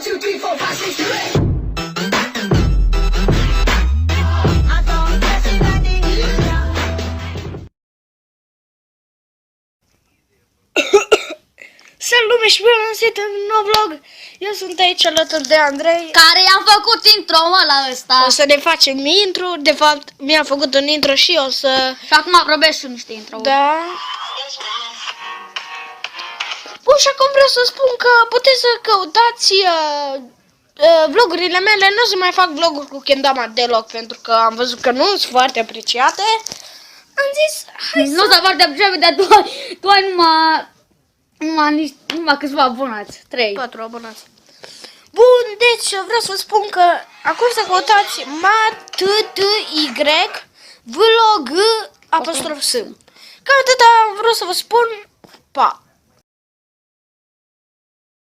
2, 3, 4, 5, 6, 7. Salut lume și bine am găsit în un nou vlog. Eu sunt aici alături de Andrei. Care i-am făcut intro-ul la ăsta. O să ne facem intro. De fapt, mi-am făcut un intro și o să... Și acum probez și niște intro-uri. Da. Bun, și acum vreau să spun că puteți să căutați vlogurile mele. Nu o să mai fac vloguri cu Kendama deloc, pentru că am văzut că nu sunt foarte apreciate. Am zis, hai Nu s-a foarte apreciat, dar tu ai numai câțiva abonați. 3. 4 abonați. Bun, deci vreau să spun că acum să căutați MATTY vlog apostrof S. Cam atâta vreau să vă spun. Pa!